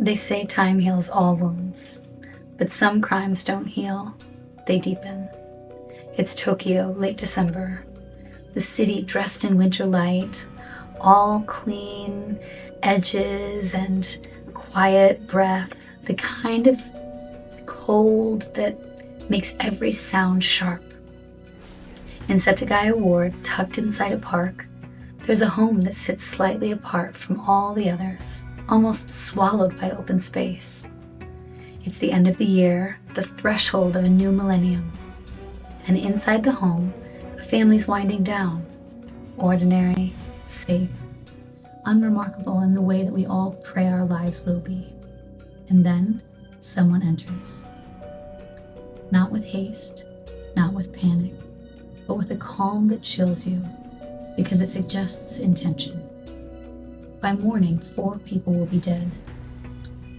They say time heals all wounds, but some crimes don't heal, they deepen. It's Tokyo, late December. The city dressed in winter light, all clean edges and quiet breath, the kind of cold that makes every sound sharp. In Setagaya Ward, tucked inside a park, there's a home that sits slightly apart from all the others, almost swallowed by open space. It's the end of the year, the threshold of a new millennium. And inside the home, the family's winding down. Ordinary, safe, unremarkable in the way that we all pray our lives will be. And then someone enters. Not with haste, not with panic, but with a calm that chills you because it suggests intention. By morning, 4 people will be dead,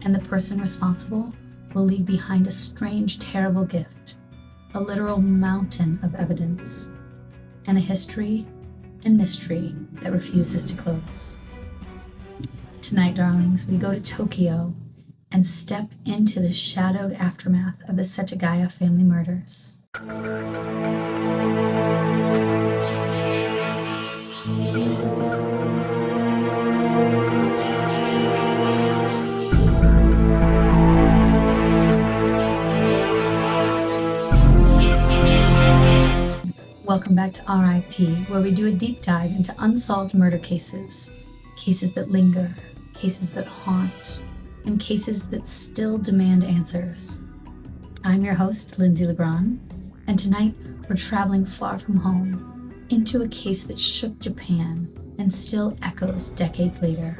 and the person responsible will leave behind a strange, terrible gift, a literal mountain of evidence, and a history and mystery that refuses to close. Tonight, darlings, we go to Tokyo and step into the shadowed aftermath of the Setagaya family murders. Welcome back to RIP, where we do a deep dive into unsolved murder cases. Cases that linger, cases that haunt, and cases that still demand answers. I'm your host, Linzy Legron, and tonight we're traveling far from home into a case that shook Japan and still echoes decades later.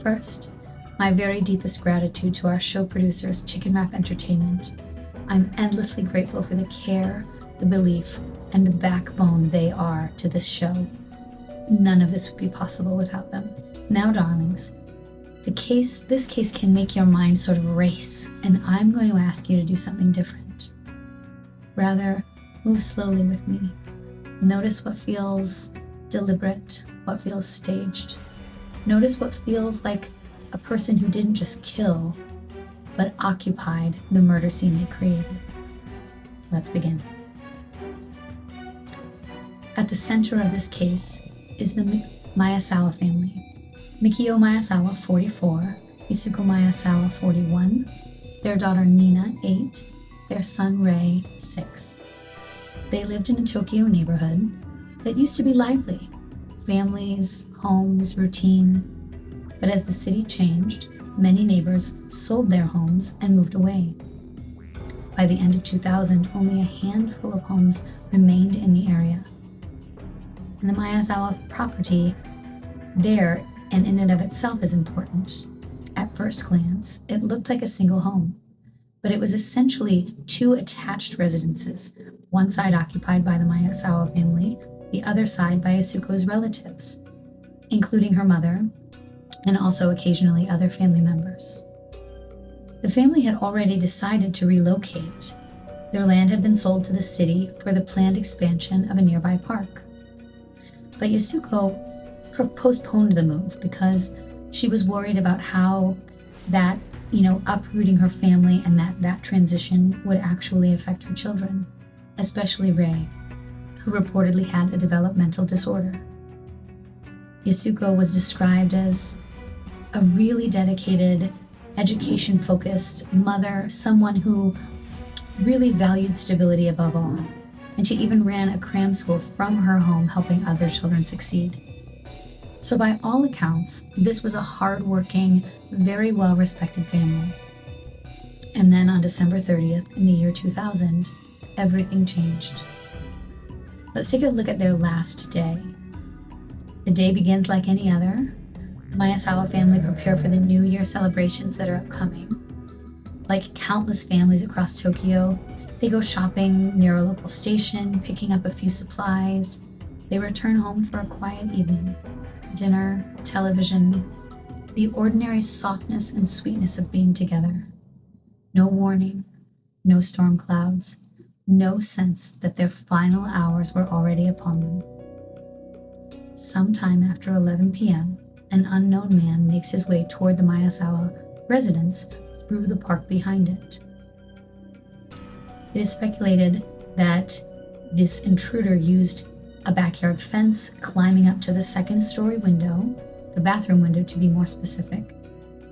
First, my very deepest gratitude to our show producers, Chicken Wrap Entertainment. I'm endlessly grateful for the care, the belief, and the backbone they are to this show. None of this would be possible without them. Now, darlings, this case can make your mind sort of race, and I'm going to ask you to do something different. Rather, move slowly with me. Notice what feels deliberate, what feels staged. Notice what feels like a person who didn't just kill, but occupied the murder scene they created. Let's begin. At the center of this case is the Miyazawa family. Mikio Miyazawa, 44, Yusuko Miyazawa, 41, their daughter Nina, 8, their son Rei, 6. They lived in a Tokyo neighborhood that used to be lively. Families, homes, routine. But as the city changed, many neighbors sold their homes and moved away. By the end of 2000, only a handful of homes remained in the area. And the Miyazawa property there and in and of itself is important. At first glance, it looked like a single home, but it was essentially 2 attached residences, one side occupied by the Miyazawa family, the other side by Yasuko's relatives, including her mother, and also occasionally other family members. The family had already decided to relocate. Their land had been sold to the city for the planned expansion of a nearby park. But Yasuko postponed the move because she was worried about how that, uprooting her family and that transition would actually affect her children, especially Rei, who reportedly had a developmental disorder. Yasuko was described as a really dedicated, education-focused mother, someone who really valued stability above all. And she even ran a cram school from her home, helping other children succeed. So by all accounts, this was a hardworking, very well-respected family. And then on December 30th, in the year 2000, everything changed. Let's take a look at their last day. The day begins like any other. The Miyazawa family prepare for the New Year celebrations that are upcoming. Like countless families across Tokyo, they go shopping near a local station, picking up a few supplies. They return home for a quiet evening. Dinner, television, the ordinary softness and sweetness of being together. No warning, no storm clouds, no sense that their final hours were already upon them. Sometime after 11 p.m., an unknown man makes his way toward the Miyazawa residence through the park behind it. It is speculated that this intruder used a backyard fence, climbing up to the second-story window, the bathroom window to be more specific.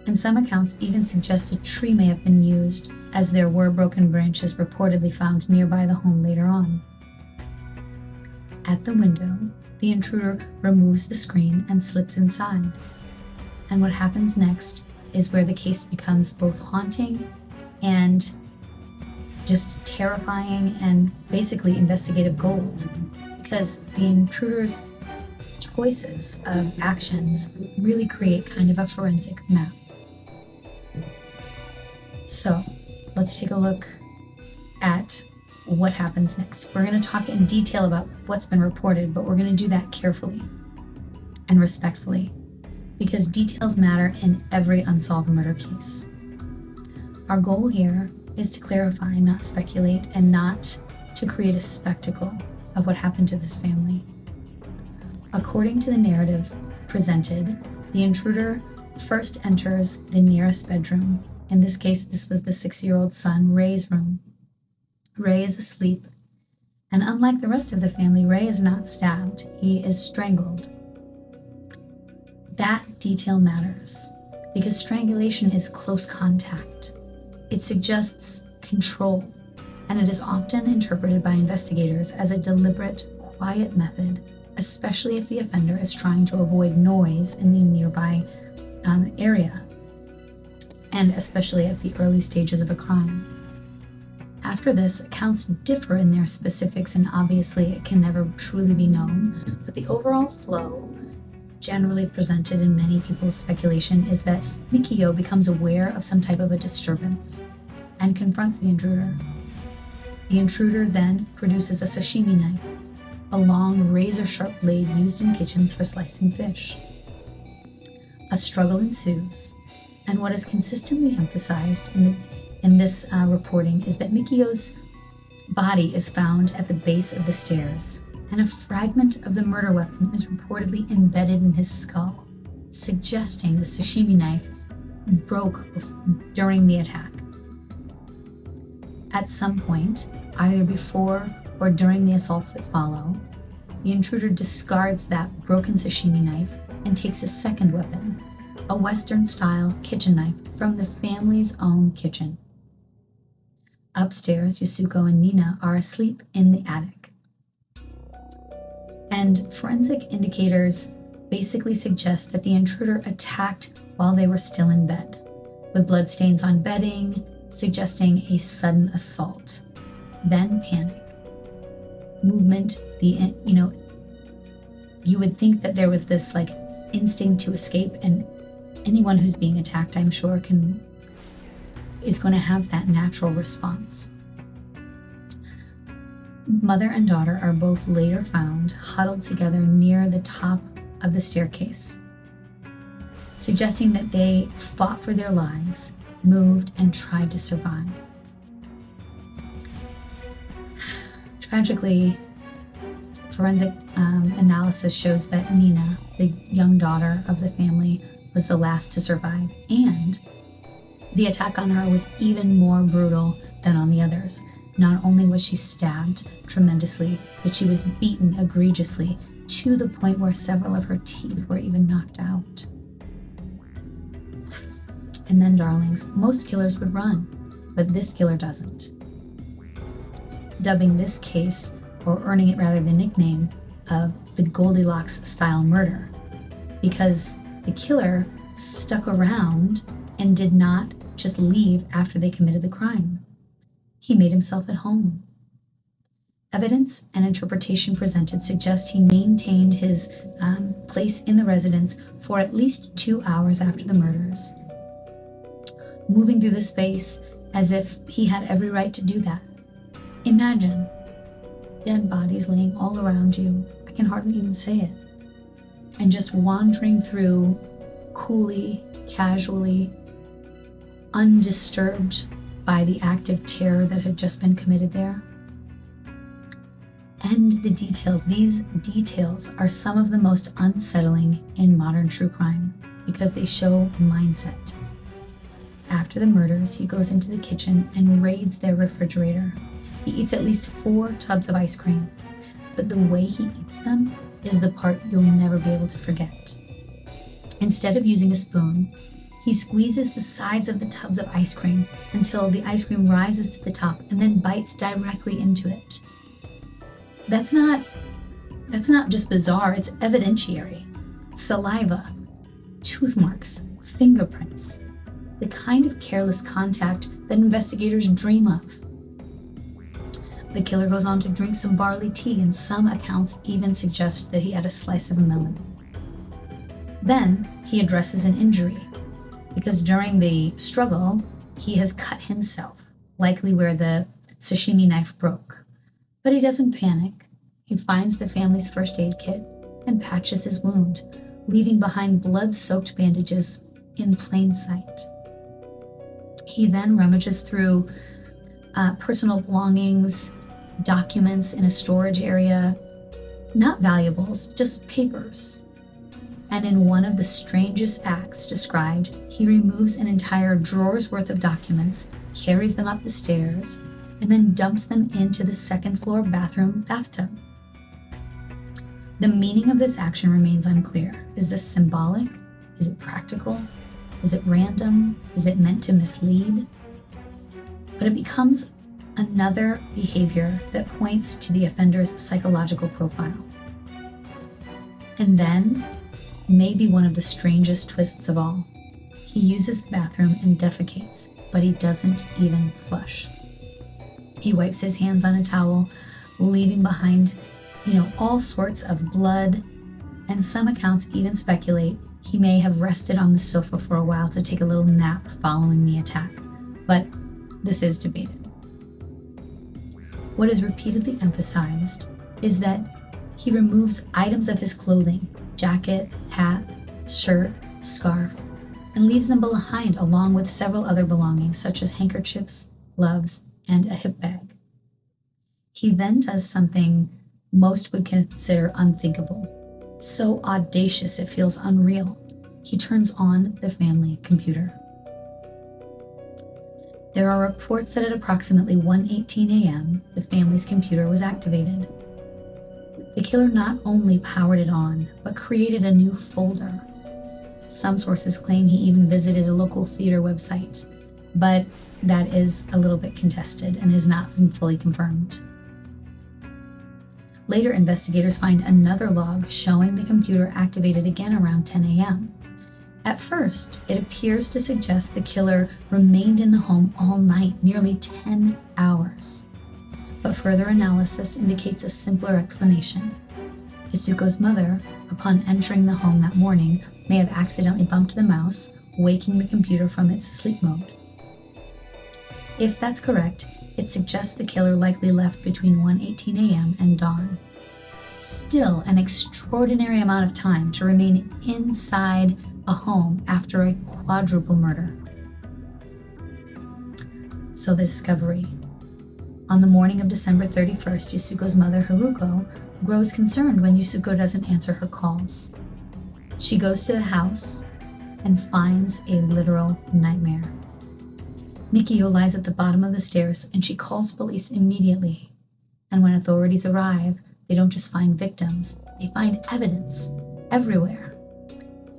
And some accounts even suggest a tree may have been used, as there were broken branches reportedly found nearby the home later on. At the window, the intruder removes the screen and slips inside. And what happens next is where the case becomes both haunting and just terrifying and basically investigative gold, because the intruder's choices of actions really create kind of a forensic map. So let's take a look at what happens next. We're going to talk in detail about what's been reported, but we're going to do that carefully and respectfully, because details matter in every unsolved murder case. Our goal here is to clarify, not speculate, and not to create a spectacle of what happened to this family. According to the narrative presented, the intruder first enters the nearest bedroom. In this case, this was the 6-year-old son, Ray's room. Ray is asleep, and unlike the rest of the family, Ray is not stabbed. He is strangled. That detail matters, because strangulation is close contact. It suggests control, and it is often interpreted by investigators as a deliberate, quiet method, especially if the offender is trying to avoid noise in the nearby area, and especially at the early stages of a crime. After this, accounts differ in their specifics, and obviously it can never truly be known, but the overall flow generally presented in many people's speculation is that Mikio becomes aware of some type of a disturbance and confronts the intruder. The intruder then produces a sashimi knife, a long razor-sharp blade used in kitchens for slicing fish. A struggle ensues, and what is consistently emphasized in this reporting is that Mikio's body is found at the base of the stairs, and a fragment of the murder weapon is reportedly embedded in his skull, suggesting the sashimi knife broke during the attack. At some point, either before or during the assaults that follow, the intruder discards that broken sashimi knife and takes a second weapon, a Western-style kitchen knife from the family's own kitchen. Upstairs, Yasuko and Nina are asleep in the attic. And forensic indicators basically suggest that the intruder attacked while they were still in bed, with bloodstains on bedding, suggesting a sudden assault. Then panic. Movement, you would think that there was this instinct to escape, and anyone who's being attacked, I'm sure, is going to have that natural response. Mother and daughter are both later found huddled together near the top of the staircase, suggesting that they fought for their lives, moved, and tried to survive. Tragically, forensic analysis shows that Nina, the young daughter of the family, was the last to survive, and the attack on her was even more brutal than on the others. Not only was she stabbed tremendously, but she was beaten egregiously to the point where several of her teeth were even knocked out. And then, darlings, most killers would run, but this killer doesn't. Dubbing this case, or earning it rather the nickname of the Goldilocks-style murder, because the killer stuck around and did not just leave after they committed the crime. He made himself at home. Evidence and interpretation presented suggest he maintained his place in the residence for at least 2 hours after the murders, moving through the space as if he had every right to do that. Imagine dead bodies laying all around you, I can hardly even say it, and just wandering through coolly, casually, undisturbed by the act of terror that had just been committed there. And the details, these details are some of the most unsettling in modern true crime because they show mindset. After the murders, he goes into the kitchen and raids their refrigerator. He eats at least 4 tubs of ice cream, but the way he eats them is the part you'll never be able to forget. Instead of using a spoon, he squeezes the sides of the tubs of ice cream until the ice cream rises to the top and then bites directly into it. That's not just bizarre, it's evidentiary. Saliva, tooth marks, fingerprints, the kind of careless contact that investigators dream of. The killer goes on to drink some barley tea, and some accounts even suggest that he had a slice of a melon. Then he addresses an injury, because during the struggle, he has cut himself, likely where the sashimi knife broke. But he doesn't panic. He finds the family's first aid kit and patches his wound, leaving behind blood-soaked bandages in plain sight. He then rummages through personal belongings, documents in a storage area, not valuables, just papers. And in one of the strangest acts described, he removes an entire drawer's worth of documents, carries them up the stairs, and then dumps them into the second-floor bathroom bathtub. The meaning of this action remains unclear. Is this symbolic? Is it practical? Is it random? Is it meant to mislead? But it becomes another behavior that points to the offender's psychological profile. And then, maybe one of the strangest twists of all, he uses the bathroom and defecates, but he doesn't even flush. He wipes his hands on a towel, leaving behind, all sorts of blood, and some accounts even speculate he may have rested on the sofa for a while to take a little nap following the attack, but this is debated. What is repeatedly emphasized is that he removes items of his clothing, jacket, hat, shirt, scarf, and leaves them behind along with several other belongings such as handkerchiefs, gloves, and a hip bag. He then does something most would consider unthinkable. So audacious it feels unreal. He turns on the family computer. There are reports that at approximately 1:18 a.m., the family's computer was activated. The killer not only powered it on, but created a new folder. Some sources claim he even visited a local theater website, but that is a little bit contested and has not been fully confirmed. Later, investigators find another log showing the computer activated again around 10 a.m. At first, it appears to suggest the killer remained in the home all night, nearly 10 hours. But further analysis indicates a simpler explanation. Isuko's mother, upon entering the home that morning, may have accidentally bumped the mouse, waking the computer from its sleep mode. If that's correct, it suggests the killer likely left between 1:18 a.m. and dawn. Still an extraordinary amount of time to remain inside a home after a quadruple murder. So the discovery. On the morning of December 31st, Yusuko's mother, Haruko, grows concerned when Yusuko doesn't answer her calls. She goes to the house and finds a literal nightmare. Mikio lies at the bottom of the stairs and she calls police immediately. And when authorities arrive, they don't just find victims, they find evidence everywhere.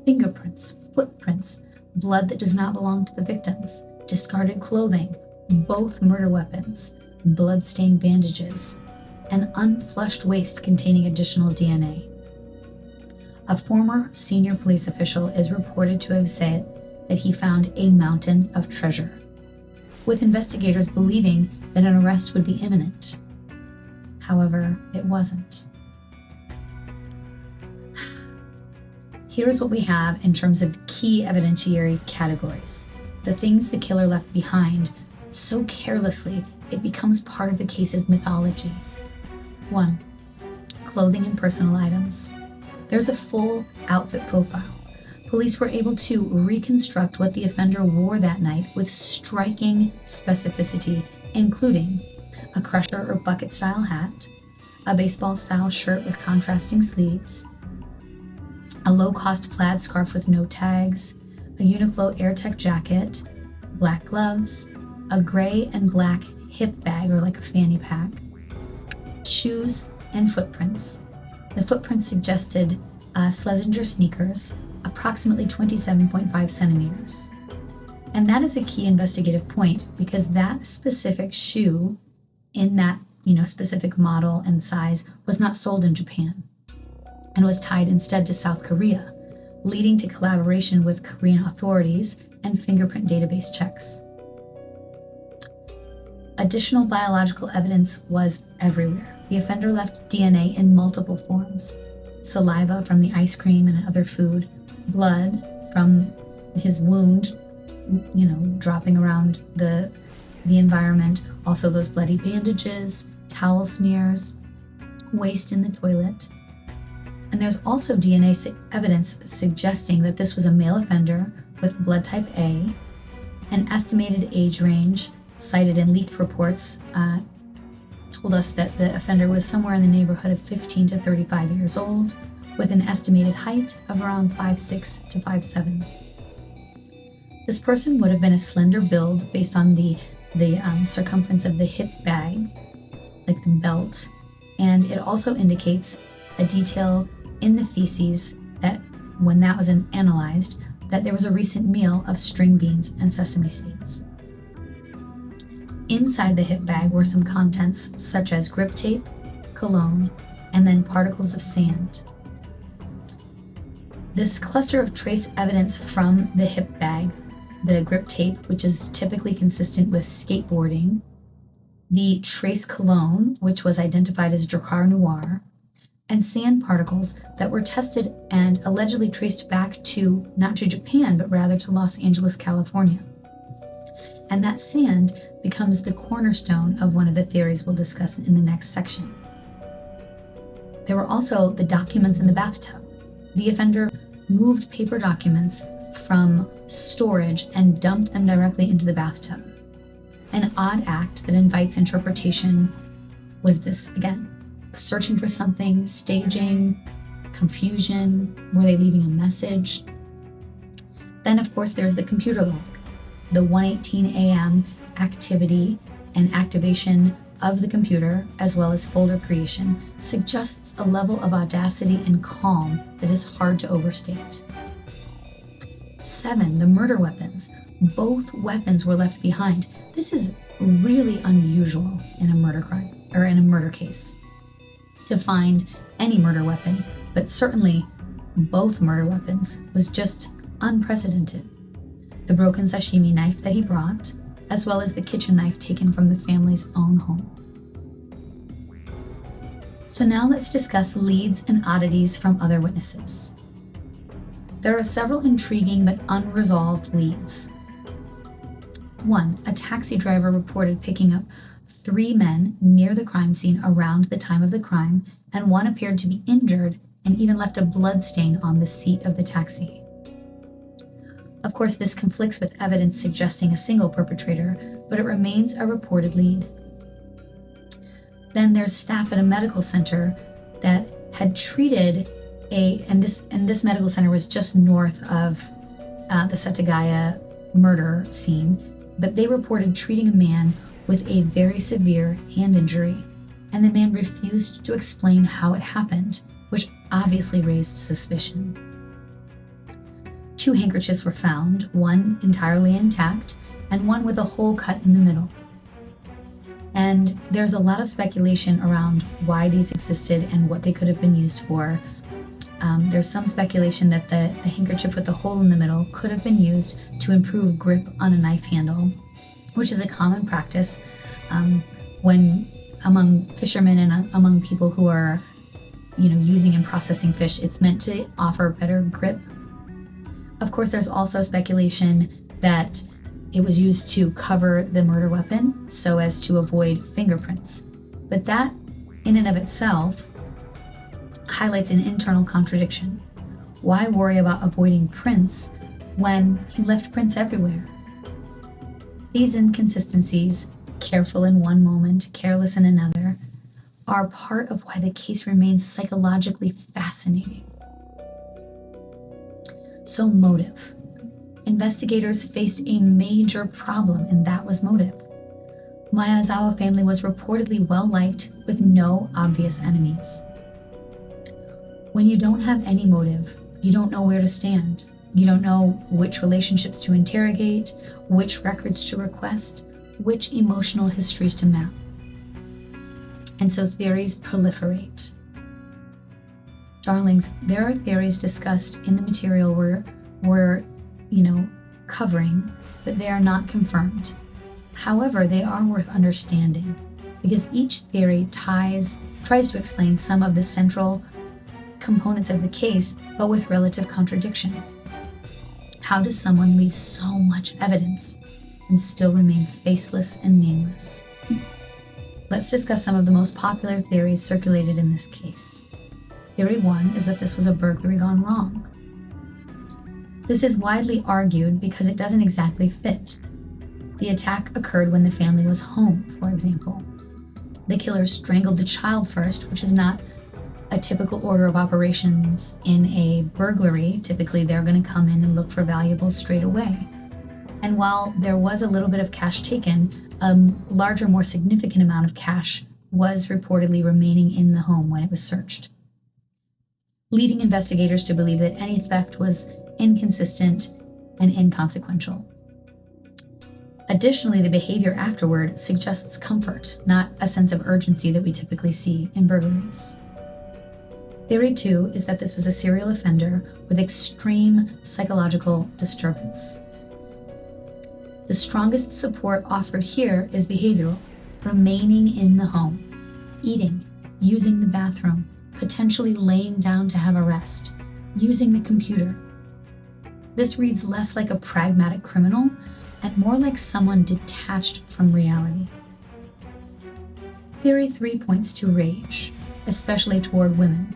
Fingerprints, footprints, blood that does not belong to the victims, discarded clothing, both murder weapons, blood-stained bandages, and unflushed waste containing additional DNA. A former senior police official is reported to have said that he found a mountain of treasure, with investigators believing that an arrest would be imminent. However, it wasn't. Here is what we have in terms of key evidentiary categories. The things the killer left behind so carelessly it becomes part of the case's mythology. 1. Clothing and personal items. There's a full outfit profile. Police were able to reconstruct what the offender wore that night with striking specificity, including a crusher or bucket-style hat, a baseball-style shirt with contrasting sleeves, a low-cost plaid scarf with no tags, a Uniqlo AirTech jacket, black gloves, a gray and black hip bag or like a fanny pack, shoes, and footprints. The footprints suggested Schlesinger sneakers, approximately 27.5 centimeters. And that is a key investigative point because that specific shoe in that specific model and size was not sold in Japan and was tied instead to South Korea, leading to collaboration with Korean authorities and fingerprint database checks. Additional biological evidence was everywhere. The offender left DNA in multiple forms: saliva from the ice cream and other food, blood from his wound, dropping around the environment, also those bloody bandages, towel smears, waste in the toilet. And there's also DNA evidence suggesting that this was a male offender with blood type A. An estimated age range cited in leaked reports told us that the offender was somewhere in the neighborhood of 15 to 35 years old, with an estimated height of around 5'6" to 5'7". This person would have been a slender build based on the circumference of the hip bag, like the belt, and it also indicates a detail in the feces that when that was analyzed, that there was a recent meal of string beans and sesame seeds. Inside the hip bag were some contents such as grip tape, cologne, and then particles of sand. This cluster of trace evidence from the hip bag, the grip tape, which is typically consistent with skateboarding, the trace cologne, which was identified as Drakkar Noir, and sand particles that were tested and allegedly traced back to, not to Japan, but rather to Los Angeles, California. And that sand becomes the cornerstone of one of the theories we'll discuss in the next section. There were also the documents in the bathtub. The offender moved paper documents from storage and dumped them directly into the bathtub. An odd act that invites interpretation was this, again, searching for something, staging, confusion, were they leaving a message? Then, of course, there's the computer log. The 1:18 a.m. activity and activation of the computer, as well as folder creation, suggests a level of audacity and calm that is hard to overstate. 7, the murder weapons. Both weapons were left behind. This is really unusual in a murder crime, or in a murder case, to find any murder weapon, but certainly both murder weapons was just unprecedented. The broken sashimi knife that he brought, as well as the kitchen knife taken from the family's own home. So now let's discuss leads and oddities from other witnesses. There are several intriguing but unresolved leads. 1, a taxi driver reported picking up 3 men near the crime scene around the time of the crime, and one appeared to be injured and even left a blood stain on the seat of the taxi. Of course, this conflicts with evidence suggesting a single perpetrator, but it remains a reported lead. Then there's staff at a medical center that had treated and this medical center was just north of the Setagaya murder scene, but they reported treating a man with a very severe hand injury, and the man refused to explain how it happened, which obviously raised suspicion. 2 handkerchiefs were found, one entirely intact, and one with a hole cut in the middle. And there's a lot of speculation around why these existed and what they could have been used for. There's some speculation that the handkerchief with the hole in the middle could have been used to improve grip on a knife handle, which is a common practice when among fishermen and among people who are, using and processing fish. It's meant to offer better grip. Of course, there's also speculation that it was used to cover the murder weapon so as to avoid fingerprints. But that, in and of itself, highlights an internal contradiction. Why worry about avoiding prints when he left prints everywhere? These inconsistencies, careful in one moment, careless in another, are part of why the case remains psychologically fascinating. So motive. investigators faced a major problem, and that was motive. Maezawa family was reportedly well-liked with no obvious enemies. When you don't have any motive, you don't know where to stand. You don't know which relationships to interrogate, which records to request, which emotional histories to map. And so theories proliferate. Darlings, there are theories discussed in the material we're covering, but they are not confirmed. However, they are worth understanding because each theory tries to explain some of the central components of the case, but with relative contradiction. How does someone leave so much evidence and still remain faceless and nameless? Let's discuss some of the most popular theories circulated in this case. Theory 1 is that this was a burglary gone wrong. This is widely argued because it doesn't exactly fit. The attack occurred when the family was home, for example. The killer strangled the child first, which is not a typical order of operations in a burglary. Typically, they're going to come in and look for valuables straight away. And while there was a little bit of cash taken, a larger, more significant amount of cash was reportedly remaining in the home when it was searched, leading investigators to believe that any theft was inconsistent and inconsequential. Additionally, the behavior afterward suggests comfort, not a sense of urgency that we typically see in burglaries. Theory 2 is that this was a serial offender with extreme psychological disturbance. The strongest support offered here is behavioral, remaining in the home, eating, using the bathroom, potentially laying down to have a rest, using the computer. This reads less like a pragmatic criminal and more like someone detached from reality. Theory 3 points to rage, especially toward women.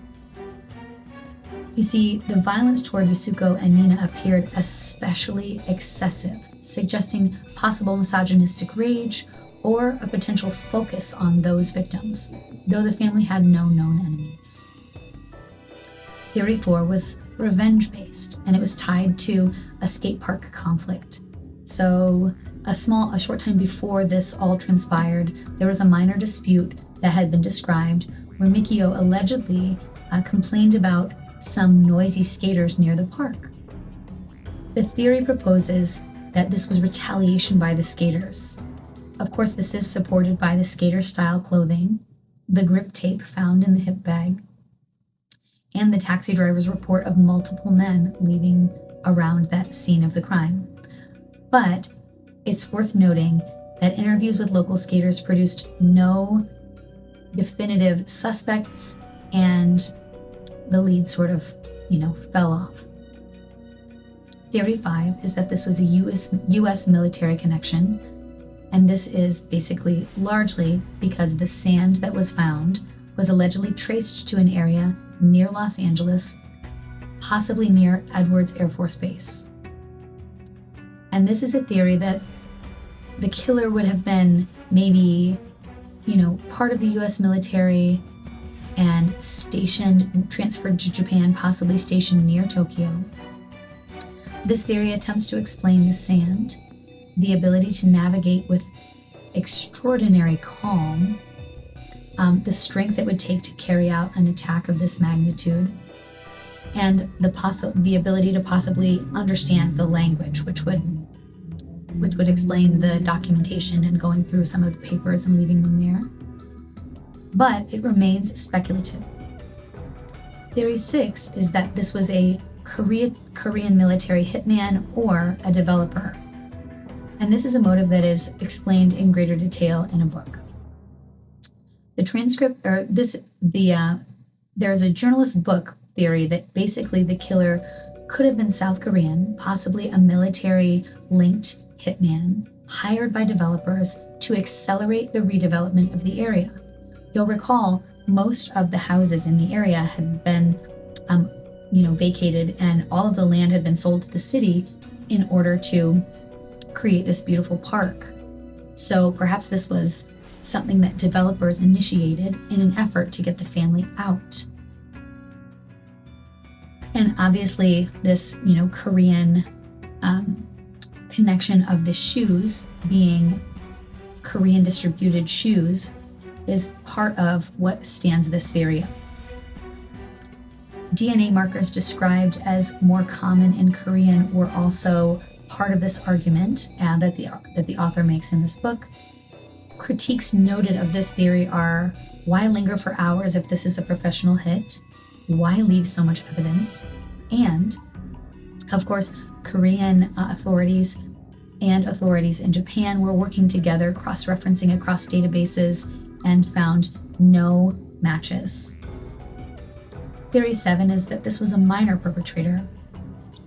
You see, the violence toward Yusuko and Nina appeared especially excessive, suggesting possible misogynistic rage or a potential focus on those victims, though the family had no known enemies. Theory 4 was revenge-based, and it was tied to a skate park conflict. So a short time before this all transpired, there was a minor dispute that had been described where Mikio allegedly complained about some noisy skaters near the park. The theory proposes that this was retaliation by the skaters. Of course, this is supported by the skater-style clothing, the grip tape found in the hip bag, and the taxi driver's report of multiple men leaving around that scene of the crime. But it's worth noting that interviews with local skaters produced no definitive suspects, and the lead sort of, fell off. Theory 5 is that this was a U.S. military connection, and this is basically largely because the sand that was found was allegedly traced to an area near Los Angeles, possibly near Edwards Air Force Base. And this is a theory that the killer would have been maybe, part of the U.S. military and transferred to Japan, possibly stationed near Tokyo. This theory attempts to explain the sand, the ability to navigate with extraordinary calm, the strength it would take to carry out an attack of this magnitude, and the ability to possibly understand the language, which would explain the documentation and going through some of the papers and leaving them there. But it remains speculative. Theory 6 is that this was a Korean military hitman or a developer. And this is a motive that is explained in greater detail in a book. There's a journalist book theory that basically the killer could have been South Korean, possibly a military-linked hitman hired by developers to accelerate the redevelopment of the area. You'll recall most of the houses in the area had been, vacated, and all of the land had been sold to the city in order to create this beautiful park. So perhaps this was something that developers initiated in an effort to get the family out. And obviously this, Korean connection of the shoes being Korean distributed shoes is part of what stands this theory up. DNA markers described as more common in Korean were also part of this argument that the author makes in this book. Critiques noted of this theory are: why linger for hours if this is a professional hit? Why leave so much evidence? And, of course, Korean authorities and authorities in Japan were working together, cross-referencing across databases, and found no matches. Theory 7 is that this was a minor perpetrator,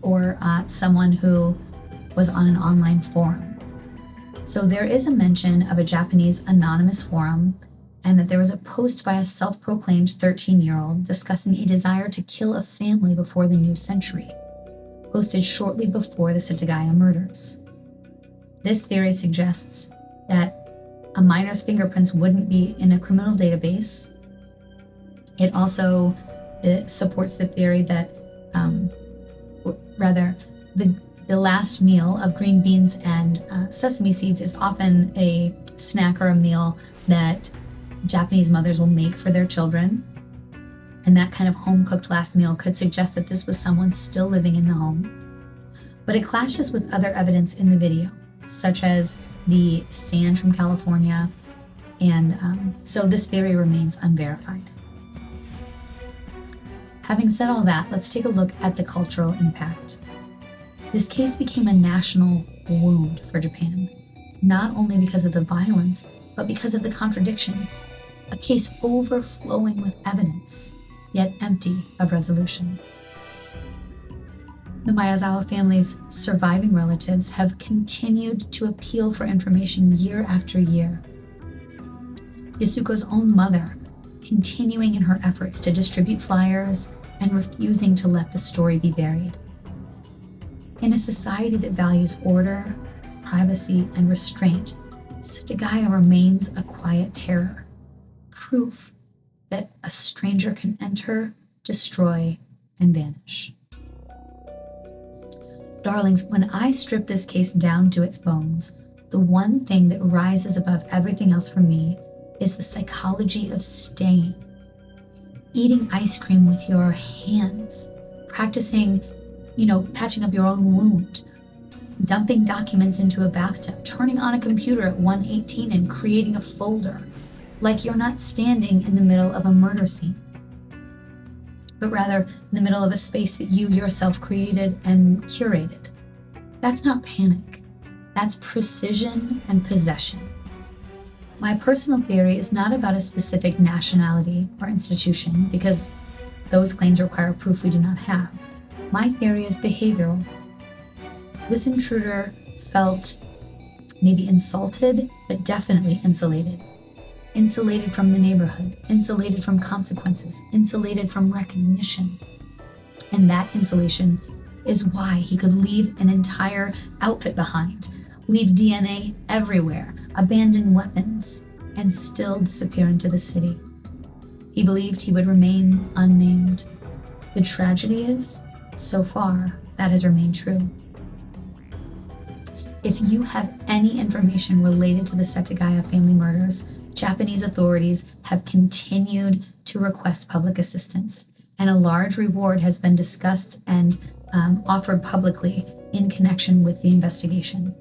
or someone who was on an online forum. So there is a mention of a Japanese anonymous forum, and that there was a post by a self-proclaimed 13-year-old discussing a desire to kill a family before the new century, posted shortly before the Setagaya murders. This theory suggests that a minor's fingerprints wouldn't be in a criminal database. It also supports the theory that, the last meal of green beans and sesame seeds is often a snack or a meal that Japanese mothers will make for their children. And that kind of home-cooked last meal could suggest that this was someone still living in the home. But it clashes with other evidence in the video, such as the sand from California, and so this theory remains unverified. Having said all that, let's take a look at the cultural impact. This case became a national wound for Japan, not only because of the violence, but because of the contradictions, a case overflowing with evidence, yet empty of resolution. The Miyazawa family's surviving relatives have continued to appeal for information year after year. Yasuko's own mother continuing in her efforts to distribute flyers and refusing to let the story be buried. In a society that values order, privacy, and restraint, Setagaya remains a quiet terror, proof that a stranger can enter, destroy, and vanish. Darlings, when I strip this case down to its bones, the one thing that rises above everything else for me is the psychology of staying. Eating ice cream with your hands, practicing, patching up your own wound, dumping documents into a bathtub, turning on a computer at 1:18 and creating a folder, like you're not standing in the middle of a murder scene, but rather in the middle of a space that you yourself created and curated. That's not panic. That's precision and possession. My personal theory is not about a specific nationality or institution, because those claims require proof we do not have. My theory is behavioral. This intruder felt maybe insulted, but definitely insulated. Insulated from the neighborhood, insulated from consequences, insulated from recognition. And that insulation is why he could leave an entire outfit behind, leave DNA everywhere, abandon weapons, and still disappear into the city. He believed he would remain unnamed. The tragedy is, so far, that has remained true. If you have any information related to the Setagaya family murders, Japanese authorities have continued to request public assistance, and a large reward has been discussed and offered publicly in connection with the investigation.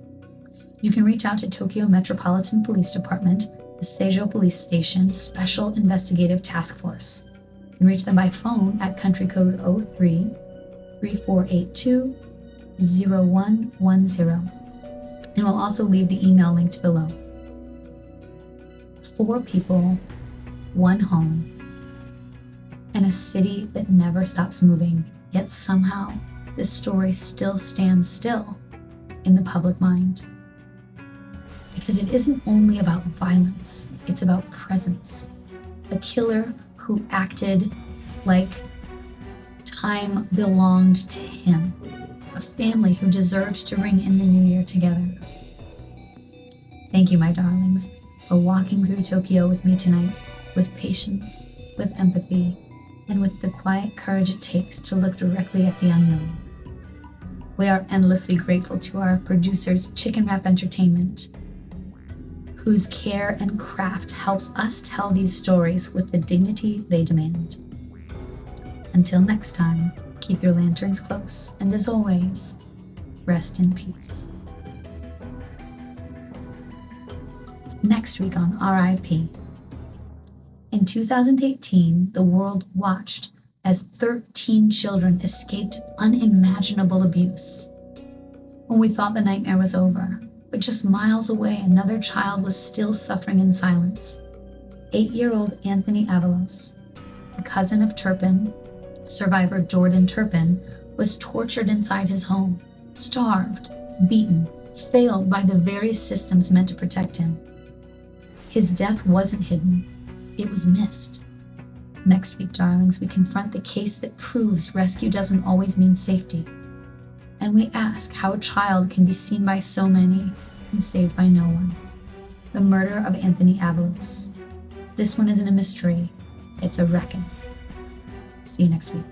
You can reach out to Tokyo Metropolitan Police Department, the Seijo Police Station Special Investigative Task Force. You can reach them by phone at country code 03-3482-0110. And we'll also leave the email linked below. 4 people, 1 home, and a city that never stops moving, yet somehow this story still stands still in the public mind. Because it isn't only about violence, it's about presence. A killer who acted like time belonged to him. A family who deserved to ring in the new year together. Thank you, my darlings, for walking through Tokyo with me tonight, with patience, with empathy, and with the quiet courage it takes to look directly at the unknown. We are endlessly grateful to our producers, Chicken Wrap Entertainment, whose care and craft helps us tell these stories with the dignity they demand. Until next time, keep your lanterns close, and as always, rest in peace. Next week on RIP. In 2018, the world watched as 13 children escaped unimaginable abuse. When we thought the nightmare was over, but just miles away, another child was still suffering in silence. 8-year-old Anthony Avalos, the cousin of Turpin, survivor Jordan Turpin, was tortured inside his home, starved, beaten, failed by the very systems meant to protect him. His death wasn't hidden. It was missed. Next week, darlings, we confront the case that proves rescue doesn't always mean safety. And we ask how a child can be seen by so many and saved by no one. The murder of Anthony Avalos. This one isn't a mystery, it's a reckoning. See you next week.